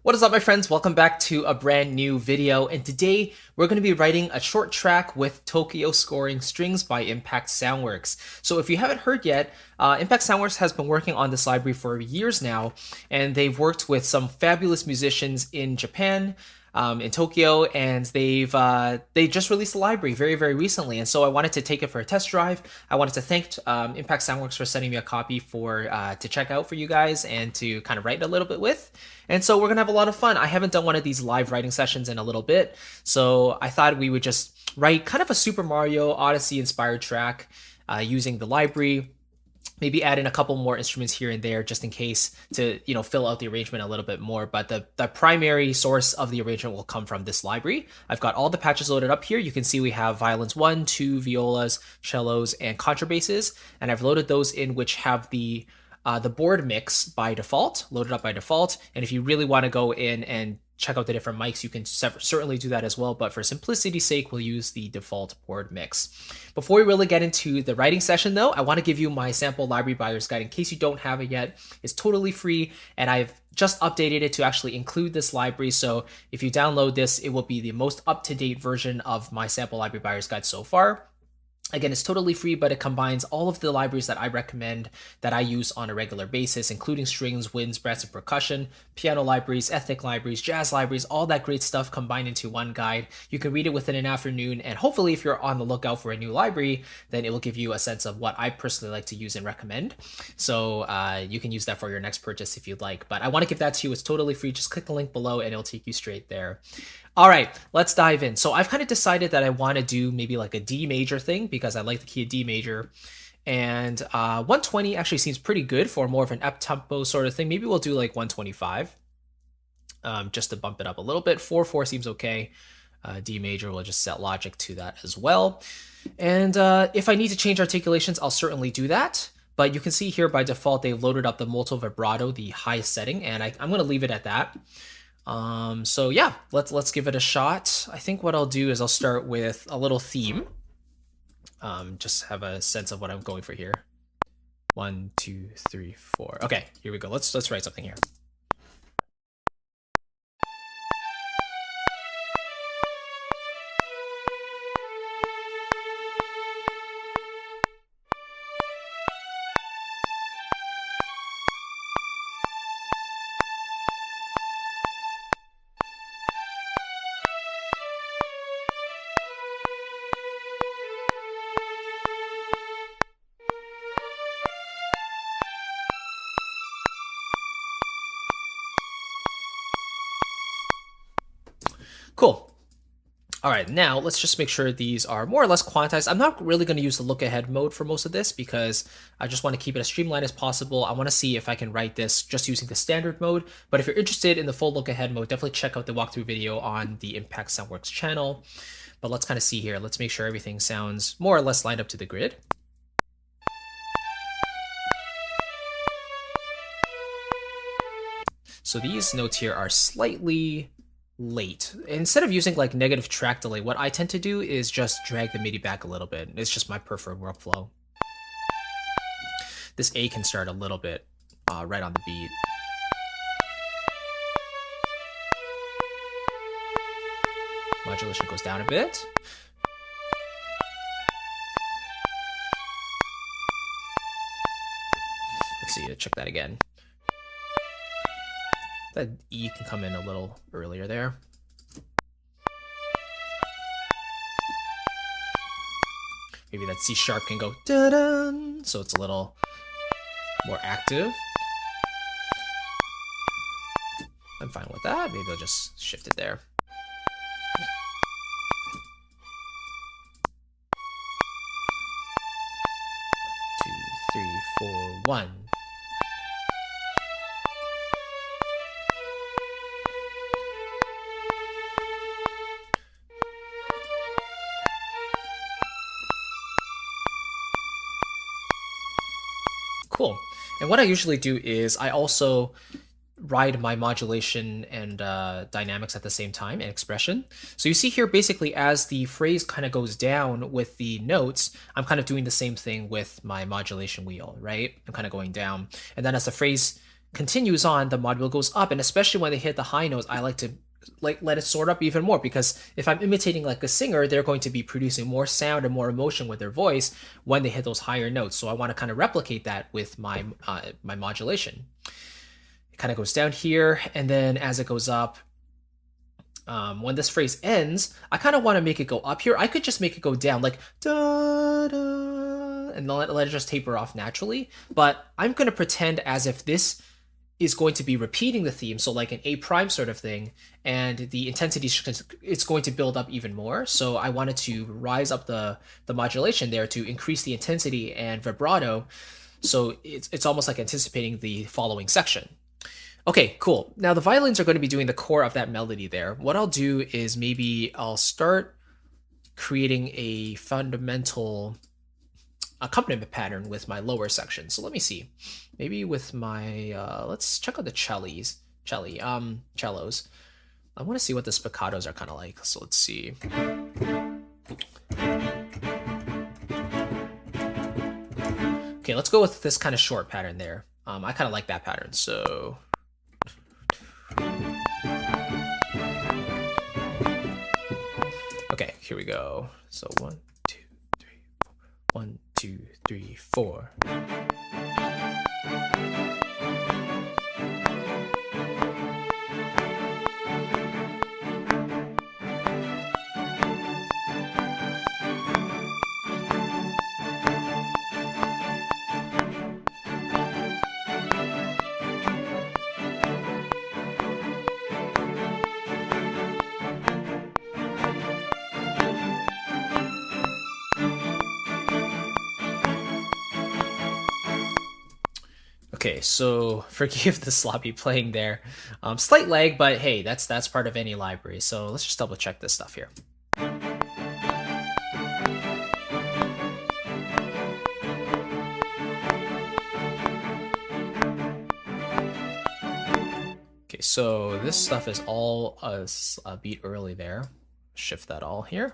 What is up, my friends? Welcome back to a brand new video, and today we're going to be writing a short track with Tokyo scoring strings by Impact Soundworks. So if you haven't heard yet, Impact Soundworks has been working on this library for years now, and they've worked with some fabulous musicians in Japan, in Tokyo, and they just released the library very recently. And so I wanted to take it for a test drive. I wanted to thank Impact Soundworks for sending me a copy to check out for you guys and to kind of write a little bit with. And so we're gonna have a lot of fun. I haven't done one of these live writing sessions in a little bit, so I thought we would just write kind of a Super Mario Odyssey-inspired track using the library. Maybe add in a couple more instruments here and there just in case to, fill out the arrangement a little bit more. But the primary source of the arrangement will come from this library. I've got all the patches loaded up here. You can see we have violins 1, 2, violas, cellos, and contrabasses. And I've loaded those in which have the board mix by default, loaded up by default. And if you really want to go in and check out the different mics, you can certainly do that as well. But for simplicity's sake, we'll use the default board mix. Before we really get into the writing session though, I want to give you my sample library buyer's guide in case you don't have it yet. It's totally free, and I've just updated it to actually include this library. So if you download this, it will be the most up-to-date version of my sample library buyer's guide so far. Again, it's totally free, but it combines all of the libraries that I recommend that I use on a regular basis, including strings, winds, brass, and percussion, piano libraries, ethnic libraries, jazz libraries, all that great stuff combined into one guide. You can read it within an afternoon, and hopefully if you're on the lookout for a new library, then it will give you a sense of what I personally like to use and recommend. So you can use that for your next purchase if you'd like, but I want to give that to you. It's totally free. Just click the link below and it'll take you straight there. All right, let's dive in. So I've kind of decided that I want to do maybe like a D major thing because I like the key of D major. And 120 actually seems pretty good for more of an up-tempo sort of thing. Maybe we'll do like 125 just to bump it up a little bit. 4/4 seems okay. D major, we'll just set logic to that as well. And if I need to change articulations, I'll certainly do that. But you can see here by default, they've loaded up the molto vibrato, the highest setting, and I'm going to leave it at that. So yeah, let's give it a shot. I think what I'll do is I'll start with a little theme. Just have a sense of what I'm going for here. 1, 2, 3, 4. Okay, here we go. Let's write something here. Cool. All right, now let's just make sure these are more or less quantized. I'm not really going to use the look ahead mode for most of this because I just want to keep it as streamlined as possible. I want to see if I can write this just using the standard mode. But if you're interested in the full look ahead mode, definitely check out the walkthrough video on the Impact Soundworks channel. But let's kind of see here. Let's make sure everything sounds more or less lined up to the grid. So these notes here are slightly late. Instead of using like negative track delay, what I tend to do is just drag the MIDI back a little bit. It's just my preferred workflow. This A can start a little bit right on the beat. Modulation goes down a bit. Let's see, check that again. That E can come in a little earlier there. Maybe that C sharp can go da-dun, so it's a little more active. I'm fine with that. Maybe I'll just shift it there. Two, 3, 4, 1. Cool. And what I usually do is I also ride my modulation and dynamics at the same time and expression. So you see here, basically, as the phrase kind of goes down with the notes, I'm kind of doing the same thing with my modulation wheel, right? I'm kind of going down. And then as the phrase continues on, the module goes up, and especially when they hit the high notes, I like to let it soar up even more, because if I'm imitating like a singer, they're going to be producing more sound and more emotion with their voice when they hit those higher notes. So I want to kind of replicate that with my my modulation. It kind of goes down here, and then as it goes up, when this phrase ends, I kind of want to make it go up here. I could just make it go down, like da da, and let it just taper off naturally. But I'm going to pretend as if this is going to be repeating the theme, so like an A prime sort of thing, and the intensity it's going to build up even more. So I wanted to rise up the modulation there to increase the intensity and vibrato. So it's almost like anticipating the following section. Okay, cool. Now the violins are going to be doing the core of that melody there. What I'll do is maybe I'll start creating a fundamental accompaniment pattern with my lower section. So let me see. Maybe with my let's check out the cellos. I want to see what the spiccatos are kind of like. So let's see. Okay, let's go with this kind of short pattern there. I kind of like that pattern. So okay, here we go. So 1, 2, 3, 4. 1, 2, 3, 4. Okay, so forgive the sloppy playing there. Slight lag, but hey, that's part of any library. So let's just double check this stuff here. Okay, so this stuff is all a beat early there. Shift that all here.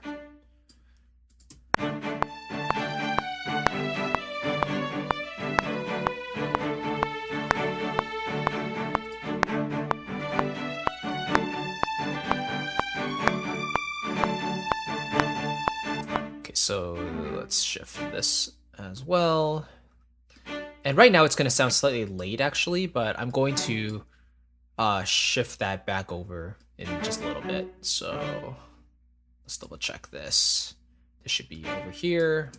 So let's shift this as well. And right now it's going to sound slightly late actually, but I'm going to shift that back over in just a little bit. So let's double check this. This should be over here.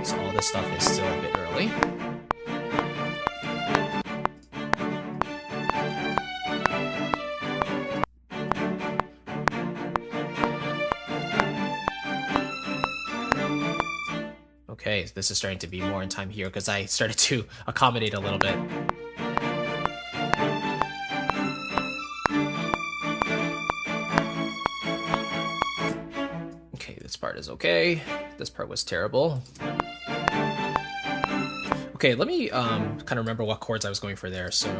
So all this stuff is still a bit early. Okay, this is starting to be more in time here because I started to accommodate a little bit. Okay, this part is okay. This part was terrible. Okay, let me kind of remember what chords I was going for there. So,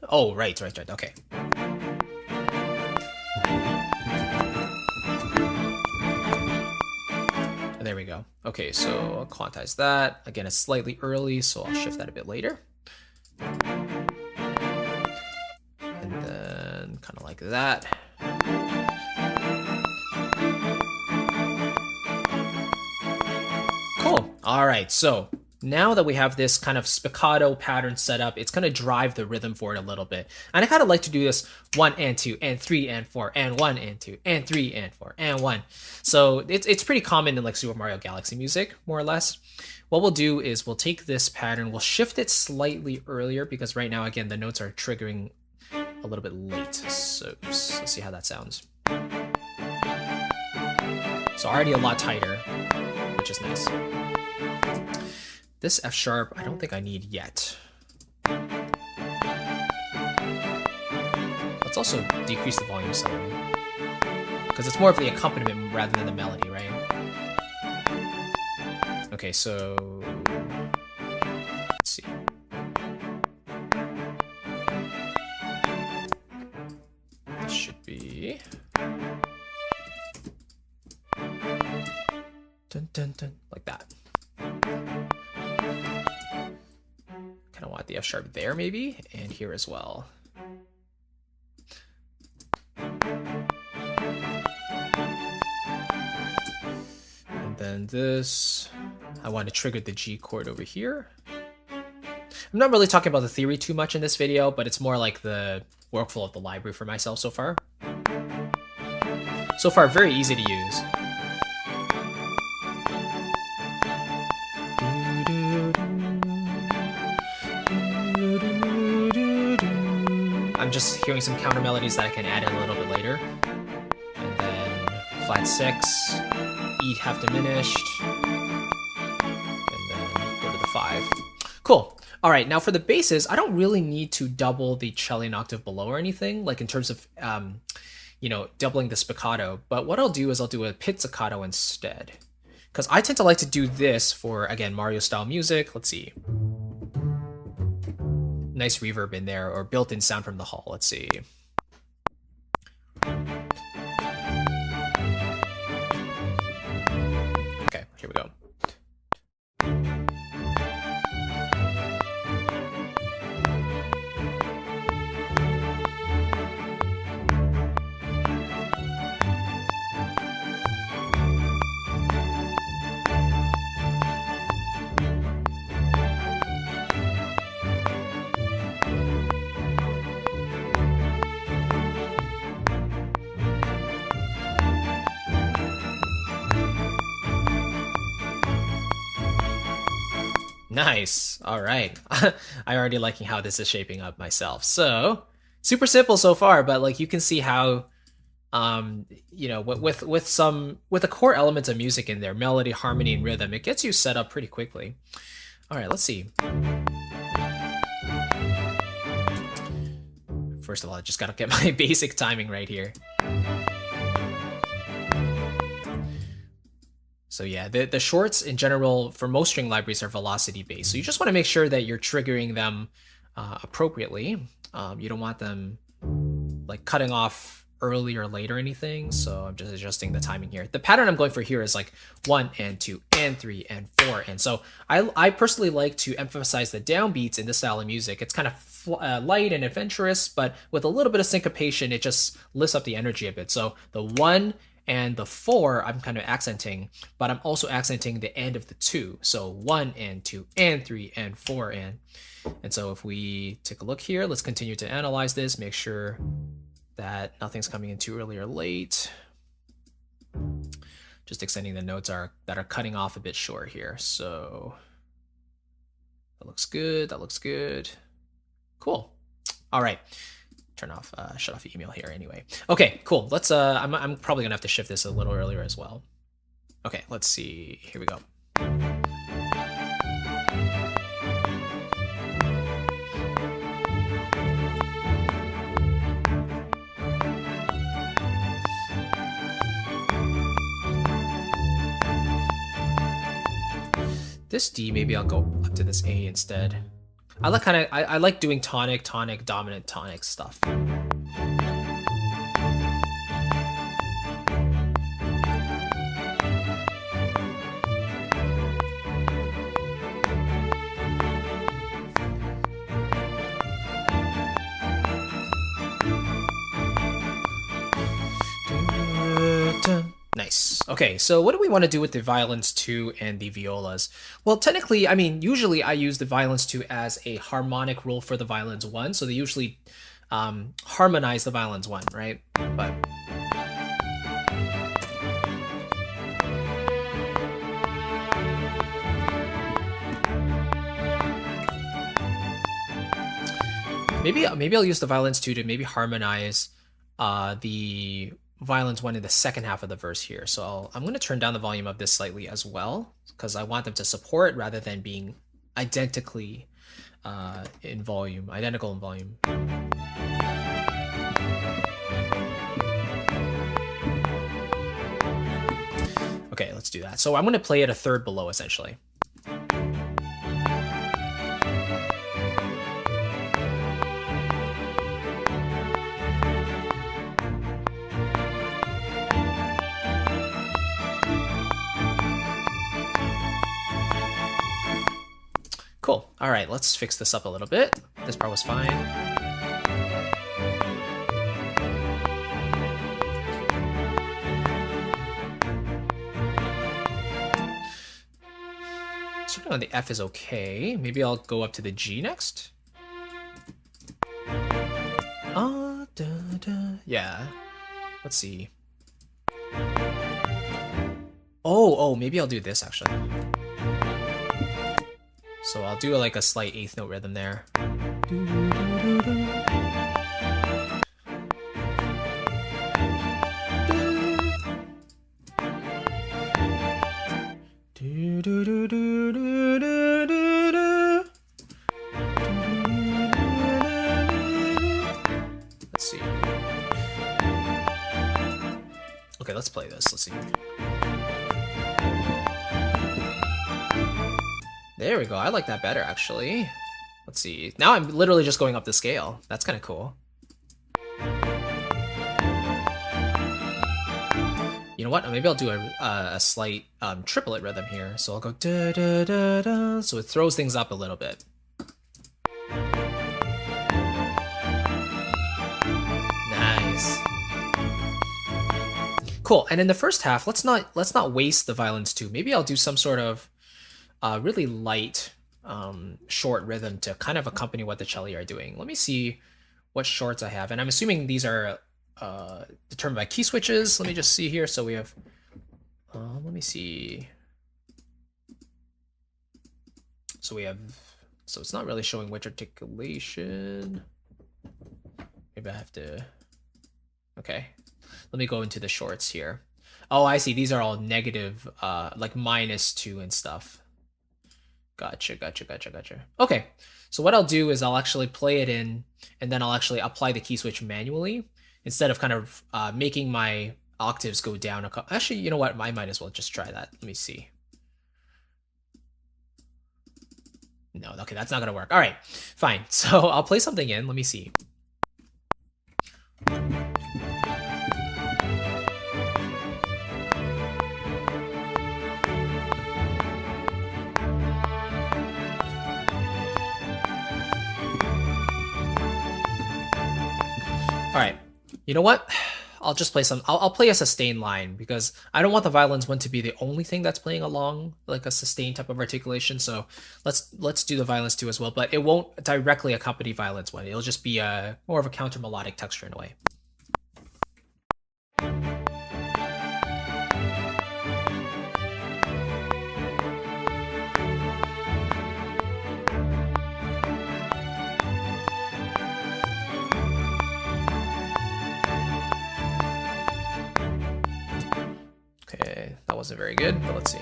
oh, right. Okay. There we go. Okay, so I'll quantize that. Again, it's slightly early, so I'll shift that a bit later. And then kind of like that. Cool. All right, so now that we have this kind of spiccato pattern set up, it's going to drive the rhythm forward a little bit. And I kind of like to do this 1 and 2 and 3 and 4 and 1 and 2 and 3 and 4 and 1. So it's pretty common in like Super Mario Galaxy music, more or less. What we'll do is we'll take this pattern, we'll shift it slightly earlier because right now, again, the notes are triggering a little bit late. So oops, let's see how that sounds. So already a lot tighter, which is nice. This F sharp, I don't think I need yet. Let's also decrease the volume slightly, because it's more of the accompaniment rather than the melody, right? Okay, so let's see. This should be Dun, dun, dun, like that. Kind of want the F sharp there maybe, and here as well. And then this, I want to trigger the G chord over here. I'm not really talking about the theory too much in this video, but it's more like the workflow of the library for myself so far. So far, very easy to use. I'm just hearing some counter melodies that I can add in a little bit later. And then flat 6, E half diminished, and then go to the 5. Cool. All right, now for the basses, I don't really need to double the cello an octave below or anything, like in terms of, you know, doubling the spiccato. But what I'll do is I'll do a pizzicato instead, because I tend to like to do this for, again, Mario-style music. Let's see. Nice reverb in there, or built-in sound from the hall. Let's see. Okay, here we go. Nice. All right. I already liking how this is shaping up myself. So super simple so far, but like you can see how, you know, with the core elements of music in there, melody, harmony, and rhythm, it gets you set up pretty quickly. All right, let's see. First of all, I just gotta get my basic timing right here. So yeah, the shorts in general for most string libraries are velocity based. So you just want to make sure that you're triggering them appropriately. You don't want them like cutting off early or late or anything. So I'm just adjusting the timing here. The pattern I'm going for here is like 1 and 2 and 3 and 4. And so I personally like to emphasize the downbeats in this style of music. It's kind of light and adventurous, but with a little bit of syncopation, it just lifts up the energy a bit. So the 1 and the 4, I'm kind of accenting, but I'm also accenting the end of the 2. So 1 and 2 and 3 and 4 and so if we take a look here, let's continue to analyze this, make sure that nothing's coming in too early or late. Just extending the notes that are cutting off a bit short here. So that looks good. That looks good. Cool. All right. Turn off, shut off the email here anyway. Okay, cool. Let's, I'm probably gonna have to shift this a little earlier as well. Okay, let's see. Here we go. This D, maybe I'll go up to this A instead. I like I like doing tonic, tonic, dominant, tonic stuff. Nice. Okay, so what do we want to do with the violins 2 and the violas? Well, technically, I mean, usually I use the violins 2 as a harmonic rule for the violins 1, so they usually harmonize the violins 1, right? But maybe I'll use the violins 2 to maybe harmonize the violins 1 in the second half of the verse here. So I'm going to turn down the volume of this slightly as well, because I want them to support rather than being identically in volume, identical in volume. Okay, let's do that. So I'm going to play it a third below essentially. All right, let's fix this up a little bit. This part was fine. Starting on the F is okay. Maybe I'll go up to the G next. Yeah. Let's see. Oh, maybe I'll do this actually. So I'll do like a slight 8th note rhythm there. Let's see. Okay, let's play this. Let's see. There we go. I like that better, actually. Let's see. Now I'm literally just going up the scale. That's kind of cool. You know what? Maybe I'll do a slight triplet rhythm here. So I'll go da da da da. So it throws things up a little bit. Nice. Cool. And in the first half, let's not waste the violins too. Maybe I'll do some sort of really light short rhythm to kind of accompany what the celli are doing. Let me see what shorts I have, and I'm assuming these are determined by key switches. Let me just see here. So we have, let me see. So we have, so it's not really showing which articulation. Maybe I have to, okay. Let me go into the shorts here. Oh, I see. These are all negative, like -2 and stuff. Gotcha. Okay, so what I'll do is I'll actually play it in, and then I'll actually apply the key switch manually instead of kind of making my octaves go down. Actually, you know what? I might as well just try that. Let me see. No, okay, that's not gonna work. All right, fine. So I'll play something in. Let me see. All right, you know what? I'll just play some. I'll play a sustained line because I don't want the violins one to be the only thing that's playing along like a sustained type of articulation. So let's do the violins 2 as well, but it won't directly accompany violins 1. It'll just be more of a counter melodic texture in a way. Okay, that wasn't very good, but let's see.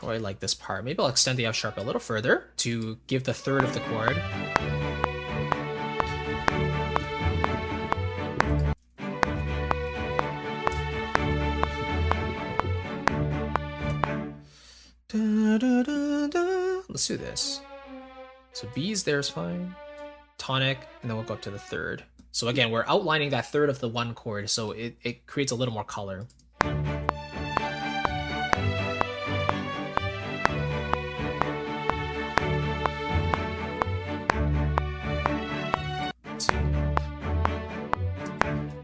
I like this part. Maybe I'll extend the F sharp a little further to give the 3rd of the chord. Da, da, da, da. Let's do this. So B's there is fine. Tonic, and then we'll go up to the 3rd. So again, we're outlining that 3rd of the 1 chord, so it creates a little more color.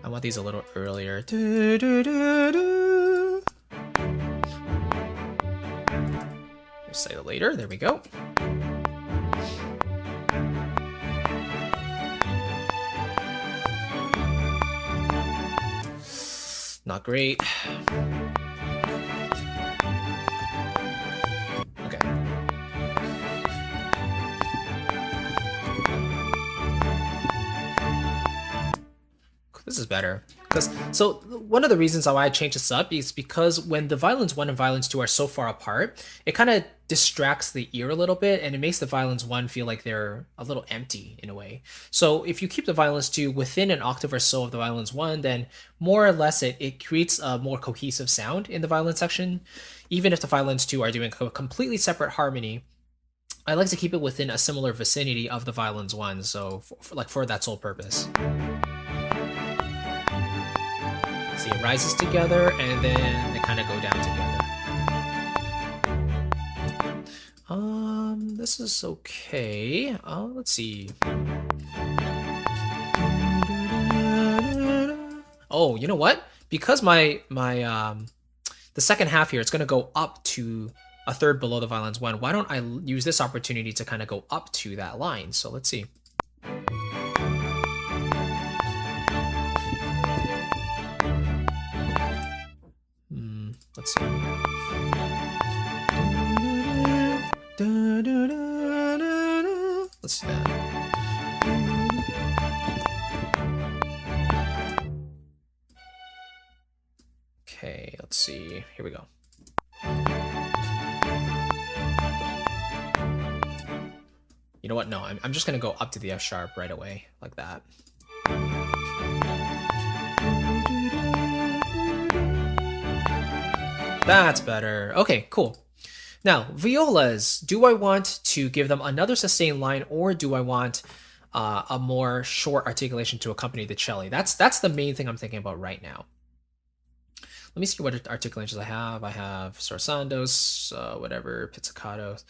I want these a little earlier. Say it later. There we go. Not great. Okay. This is better. So one of the reasons why I changed this up is because when the violins 1 and violins 2 are so far apart, it kind of distracts the ear a little bit, and it makes the violins 1 feel like they're a little empty in a way. So if you keep the violins 2 within an octave or so of the violins 1, then more or less it creates a more cohesive sound in the violin section. Even if the violins 2 are doing a completely separate harmony, I like to keep it within a similar vicinity of the violins 1, so for that sole purpose. See, it rises together and then they kind of go down together. This is okay. Let's see. Oh, you know what? Because the second half here, it's gonna go up to a third below the violins 1. Why don't I use this opportunity to kind of go up to that line? So let's see. Let's see. Let's do that. Okay, let's see. Here we go. You know what? No, I'm just gonna go up to the F sharp right away, like that. That's better. Okay, cool. Now, violas. Do I want to give them another sustained line, or do I want a more short articulation to accompany the cello? That's the main thing I'm thinking about right now. Let me see what articulations I have. I have sorsandos, whatever, pizzicatos.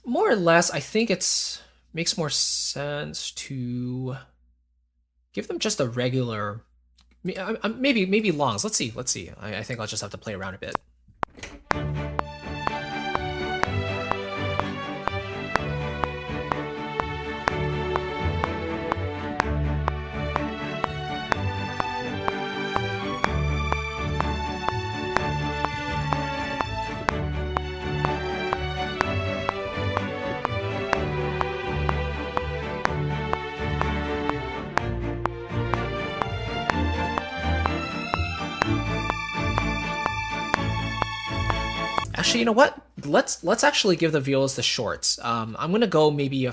More or less, I think it makes more sense to give them just a regular. Maybe longs. Let's see. I think I'll just have to play around a bit. Actually, you know what? Let's actually give the violas the shorts. I'm gonna go maybe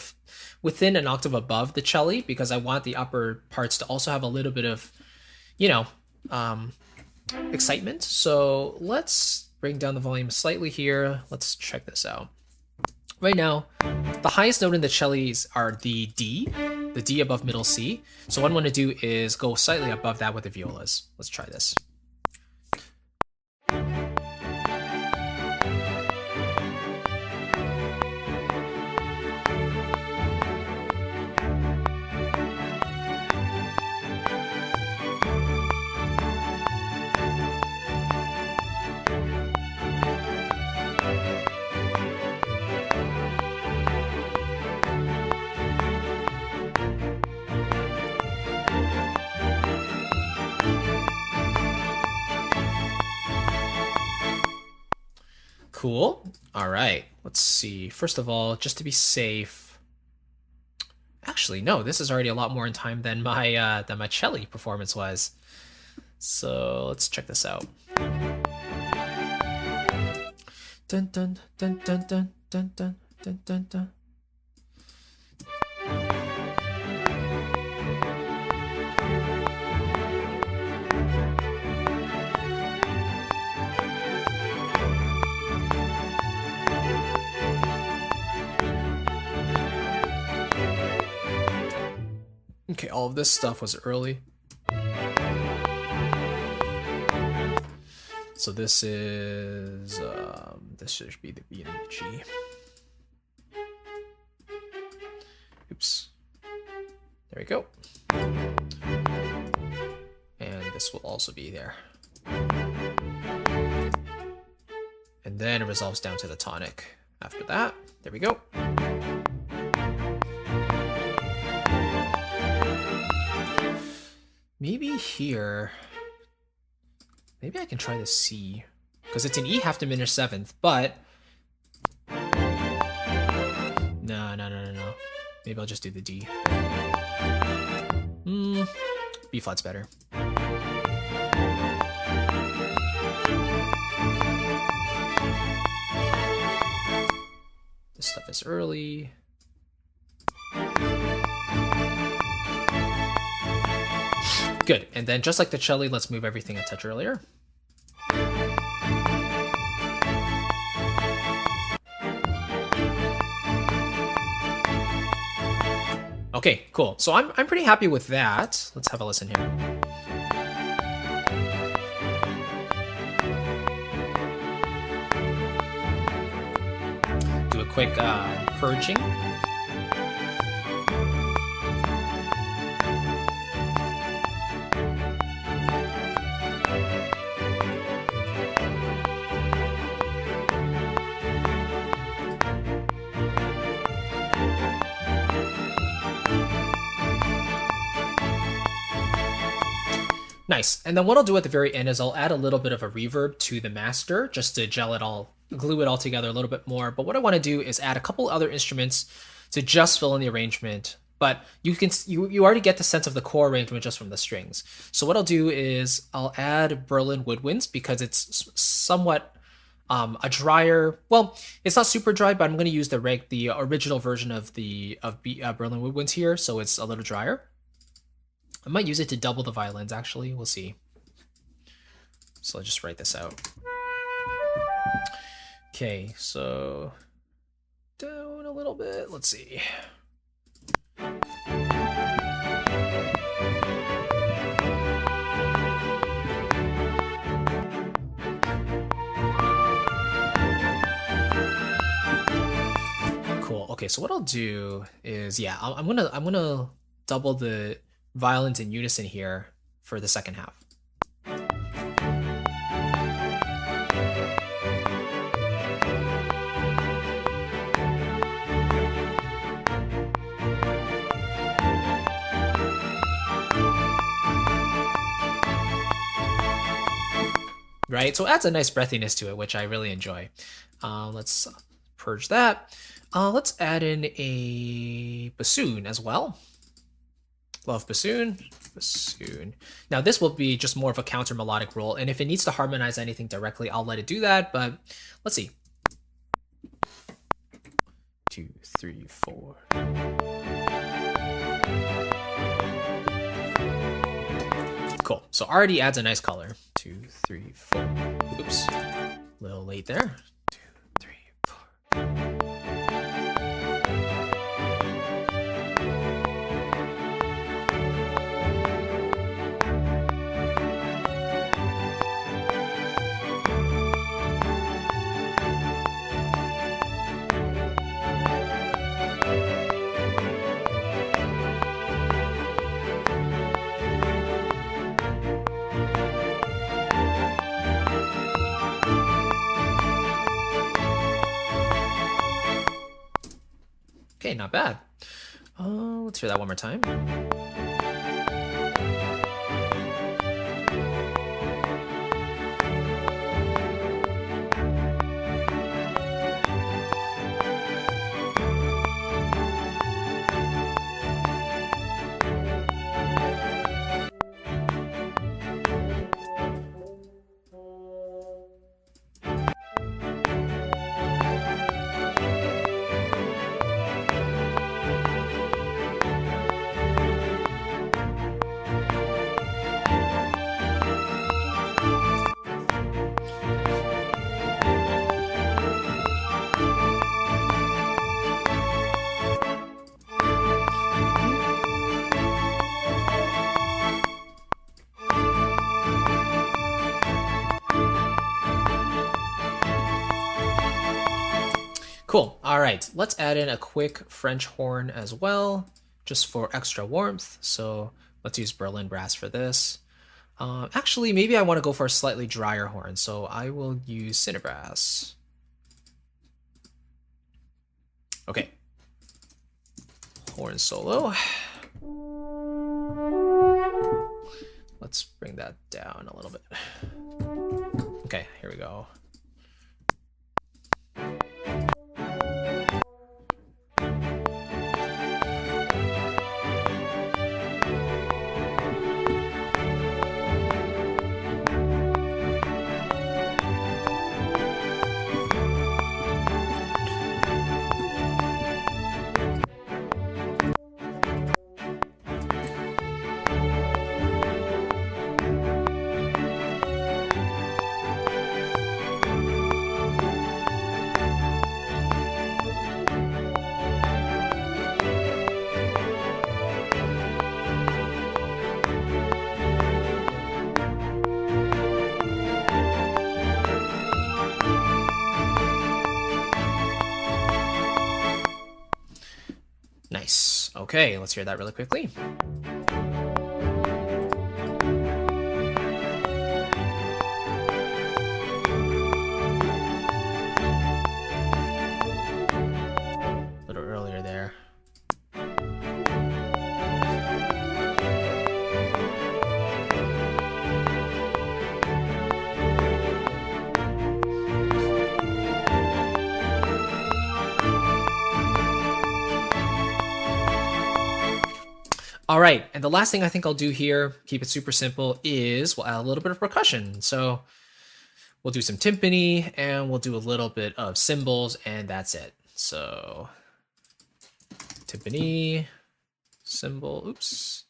within an octave above the cello, because I want the upper parts to also have a little bit of, excitement. So let's bring down the volume slightly here. Let's check this out. Right now, the highest note in the cellos are the D above middle C. So what I'm gonna do is go slightly above that with the violas. Let's try this. Cool. All right. Let's see. First of all, just to be safe. Actually, no. This is already a lot more in time than my cello performance was. So let's check this out. Dun dun dun dun dun dun dun dun dun dun. Okay, all of this stuff was early. So this is, this should be the B and the G. Oops. There we go. And this will also be there. And then it resolves down to the tonic after that. There we go. Maybe here, maybe I can try the C, because it's an E half diminished seventh, but no. Maybe I'll just do the D. B flat's better. This stuff is early. Good, and then just like the cello, let's move everything a touch earlier. Okay, cool. So I'm pretty happy with that. Let's have a listen here. Do a quick purging. Nice. And then what I'll do at the very end is I'll add a little bit of a reverb to the master just to gel it all, glue it all together a little bit more. But what I want to do is add a couple other instruments to just fill in the arrangement. But you already get the sense of the core arrangement just from the strings. So what I'll do is I'll add Berlin woodwinds because it's somewhat a drier. Well, it's not super dry, but I'm going to use the original version of Berlin woodwinds here, so it's a little drier. I might use it to double the violins, actually. We'll see. So I'll just write this out. Okay, so down a little bit. Let's see. Cool. Okay, so what I'll do is, yeah, I'm gonna double the violins in unison here for the second half. Right, so it adds a nice breathiness to it, which I really enjoy. Let's purge that. Let's add in a bassoon as well. Love bassoon. Now this will be just more of a counter melodic roll, and if it needs to harmonize anything directly, I'll let it do that, but let's see. 2, 3, 4. Cool, so already adds a nice color. 2, 3, 4. Oops, a little late there. 2, 3, 4. Okay, not bad. Let's hear that one more time. Cool. All right, let's add in a quick French horn as well, just for extra warmth. So let's use Berlin brass for this. Actually, maybe I want to go for a slightly drier horn, so I will use cinnabrass. Okay. Horn solo. Let's bring that down a little bit. Okay, here we go. Nice. Okay, let's hear that really quickly. A little earlier there. All right, and the last thing I think I'll do here, keep it super simple, is we'll add a little bit of percussion. So we'll do some timpani and we'll do a little bit of cymbals, and that's it. So timpani, cymbals.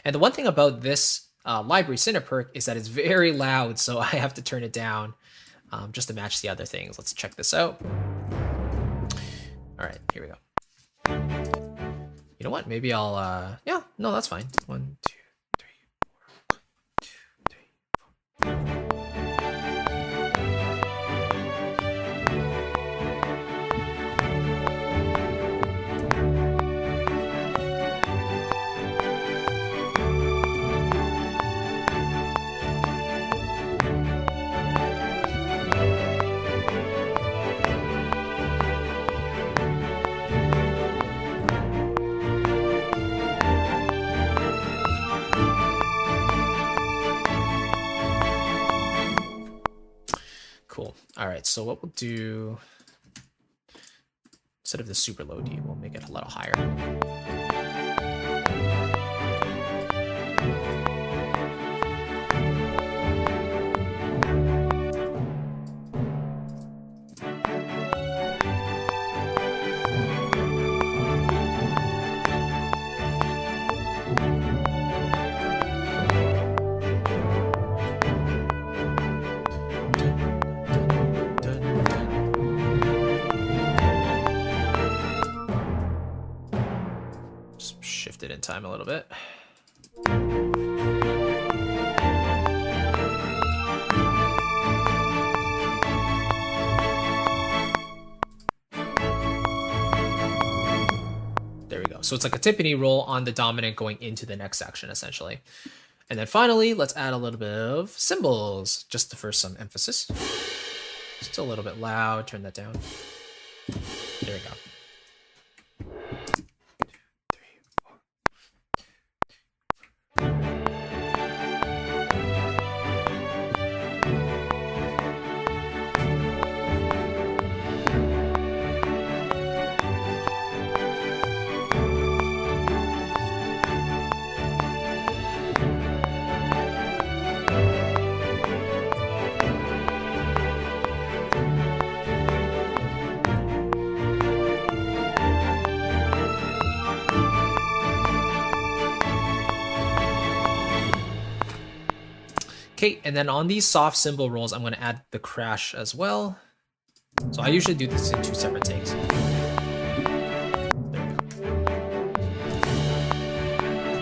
And the one thing about this library Cineperc is that it's very loud, so I have to turn it down just to match the other things. Let's check this out. All right, here we go. You know what? Maybe I'll, yeah, no, that's fine. 1, 2, 3, 4. 1, 2, 3, 4. Cool. All right, so what we'll do, instead of the super low D, we'll make it a little higher. Shift it in time a little bit. There we go. So it's like a timpani roll on the dominant going into the next section, essentially. And then finally, let's add a little bit of cymbals, just for some emphasis. Still a little bit loud. Turn that down. There we go. Okay, and then on these soft cymbal rolls, I'm going to add the crash as well. So I usually do this in 2 separate takes. There we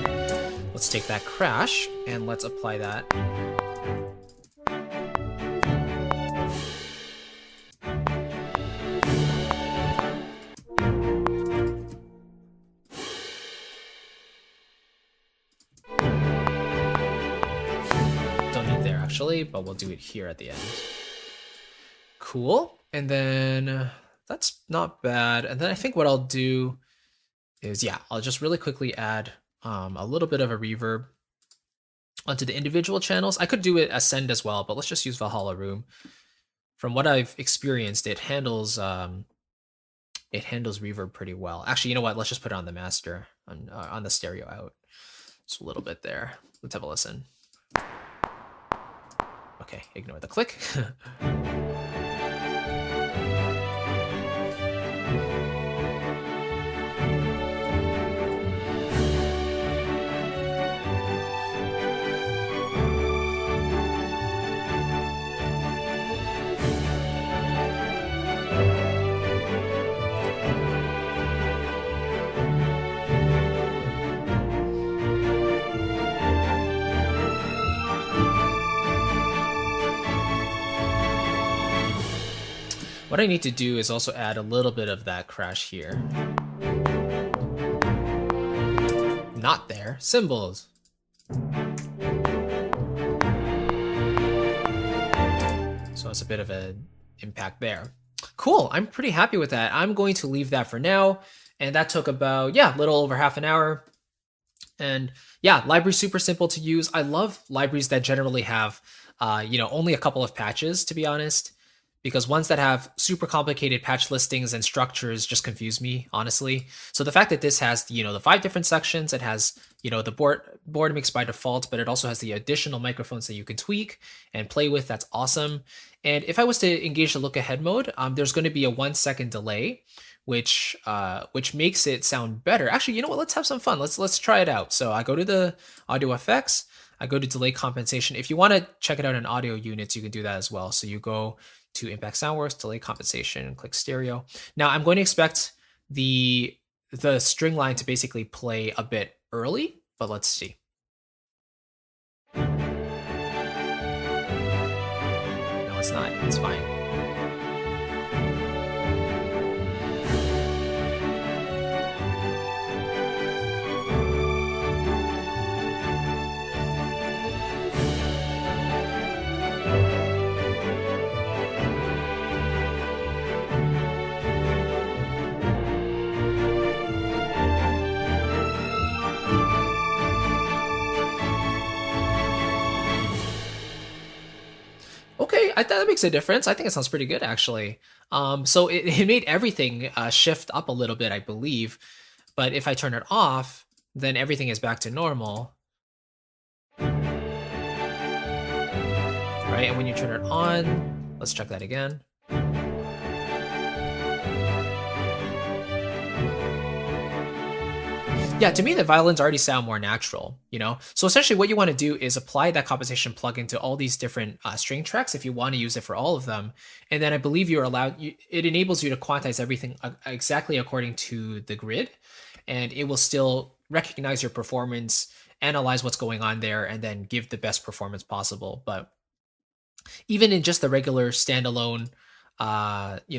go. Let's take that crash and let's apply that. But we'll do it here at the end. Cool. And then that's not bad. And then I think what I'll do is, yeah, I'll just really quickly add a little bit of a reverb onto the individual channels. I could do it ascend as well, but let's just use Valhalla Room. From what I've experienced, it handles reverb pretty well. Actually, you know what? Let's just put it on the master, on the stereo out. Just a little bit there. Let's have a listen. Okay, ignore the click. What I need to do is also add a little bit of that crash here. Not there. Cymbals. So it's a bit of an impact there. Cool. I'm pretty happy with that. I'm going to leave that for now. And that took about, yeah, a little over half an hour. And yeah, library's super simple to use. I love libraries that generally have, only a couple of patches, to be honest, because ones that have super complicated patch listings and structures just confuse me, honestly. So the fact that this has, the 5 different sections, it has, the board mix by default, but it also has the additional microphones that you can tweak and play with. That's awesome. And if I was to engage the look ahead mode, there's going to be a 1-second delay, which makes it sound better. Actually, you know what? Let's have some fun. Let's try it out. So I go to the audio effects. I go to delay compensation. If you want to check it out in audio units, you can do that as well. So you go to Impact Soundworks, delay compensation, and click stereo. Now I'm going to expect the string line to basically play a bit early, but let's see. No, it's not. It's fine. Okay, that makes a difference. I think it sounds pretty good, actually. So it made everything shift up a little bit, I believe. But if I turn it off, then everything is back to normal. Right, and when you turn it on, let's check that again. Yeah, to me, the violins already sound more natural, So essentially what you want to do is apply that compensation plugin to all these different string tracks if you want to use it for all of them. And then I believe it enables you to quantize everything exactly according to the grid. And it will still recognize your performance, analyze what's going on there, and then give the best performance possible. But even in just the regular standalone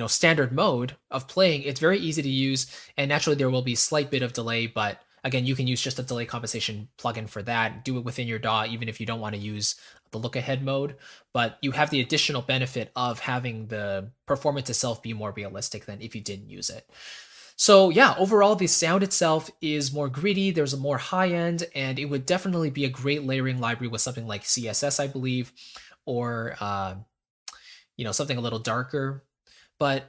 standard mode of playing, it's very easy to use, and naturally there will be a slight bit of delay, but again, you can use just a delay compensation plugin for that. Do it within your DAW, even if you don't want to use the look ahead mode, but you have the additional benefit of having the performance itself be more realistic than if you didn't use it. So yeah, overall, the sound itself is more gritty. There's a more high end, and it would definitely be a great layering library with something like CSS, I believe, or something a little darker. But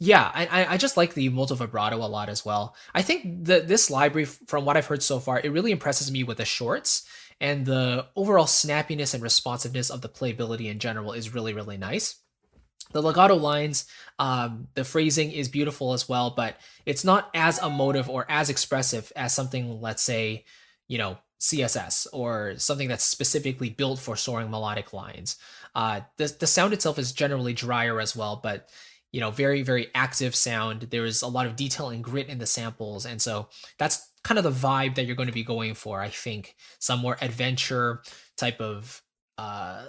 yeah, I just like the multi vibrato a lot as well. I think that this library, from what I've heard so far, it really impresses me with the shorts, and the overall snappiness and responsiveness of the playability in general is really, really nice. The legato lines, the phrasing is beautiful as well, but it's not as emotive or as expressive as something, let's say, CSS or something that's specifically built for soaring melodic lines. The sound itself is generally drier as well, but very, very active sound. There is a lot of detail and grit in the samples, and so that's kind of the vibe that you're going to be going for. I think some more adventure type of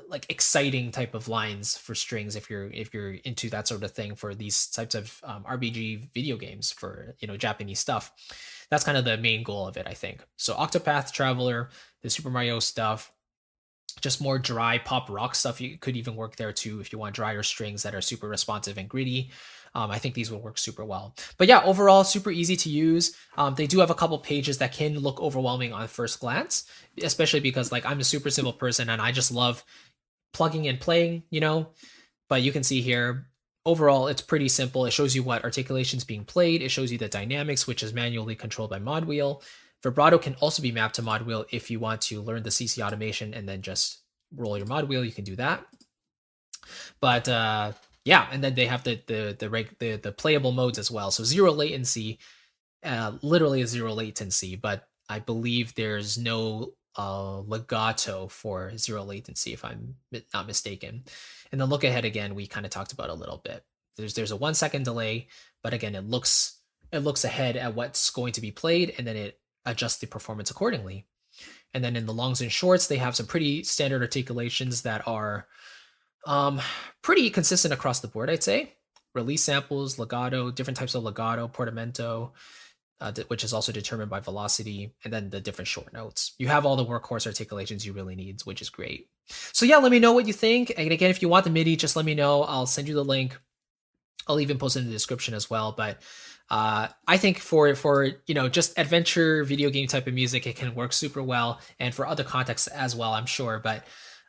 like exciting type of lines for strings if you're into that sort of thing for these types of RBG video games for Japanese stuff. That's kind of the main goal of it, I think. So Octopath Traveler, the Super Mario stuff, just more dry pop rock stuff. You could even work there too if you want drier strings that are super responsive and gritty. I think these will work super well. But yeah, overall, super easy to use. They do have a couple pages that can look overwhelming on first glance, especially because I'm a super simple person and I just love plugging and playing, But you can see here, overall, it's pretty simple. It shows you what articulation is being played. It shows you the dynamics, which is manually controlled by mod wheel. Vibrato can also be mapped to mod wheel if you want to learn the CC automation and then just roll your mod wheel. You can do that. But yeah, and then they have the playable modes as well. So zero latency, literally a zero latency, but I believe there's no legato for zero latency, if I'm not mistaken. And then look ahead again, we kind of talked about a little bit. There's a 1 second delay, but again, it looks ahead at what's going to be played, and then it adjusts the performance accordingly. And then in the longs and shorts, they have some pretty standard articulations that are pretty consistent across the board, I'd say. release samples, legato, different types of legato, portamento, which is also determined by velocity, and then the different short notes. You have all the workhorse articulations you really need, which is great. So yeah, let me know what you think. And again, if you want the MIDI, just let me know. I'll send you the link. I'll even post it in the description as well. But I think for just adventure video game type of music, it can work super well, and for other contexts as well, I'm sure. But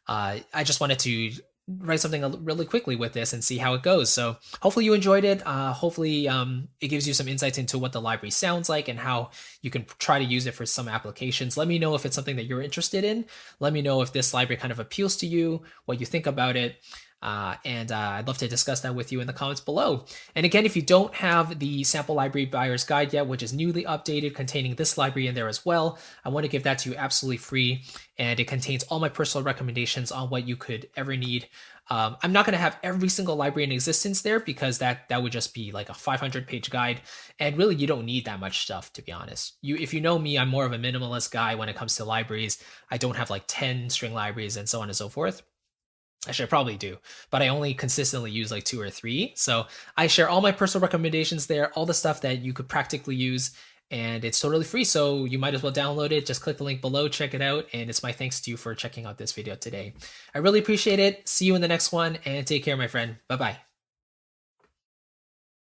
I just wanted to write something really quickly with this and see how it goes. So hopefully you enjoyed it. Hopefully it gives you some insights into what the library sounds like and how you can try to use it for some applications. Let me know if it's something that you're interested in. Let me know if this library kind of appeals to you, what you think about it. And I'd love to discuss that with you in the comments below. And again, if you don't have the Sample Library Buyer's Guide yet, which is newly updated, containing this library in there as well, I want to give that to you absolutely free. And it contains all my personal recommendations on what you could ever need. I'm not going to have every single library in existence there, because that would just be like a 500-page guide. And really, you don't need that much stuff, to be honest. If you know me, I'm more of a minimalist guy when it comes to libraries. I don't have like 10 string libraries and so on and so forth. Actually, I probably do, but I only consistently use like 2 or 3. So I share all my personal recommendations there, all the stuff that you could practically use, and it's totally free. So you might as well download it. Just click the link below, check it out. And it's my thanks to you for checking out this video today. I really appreciate it. See you in the next one, and take care, my friend. Bye-bye.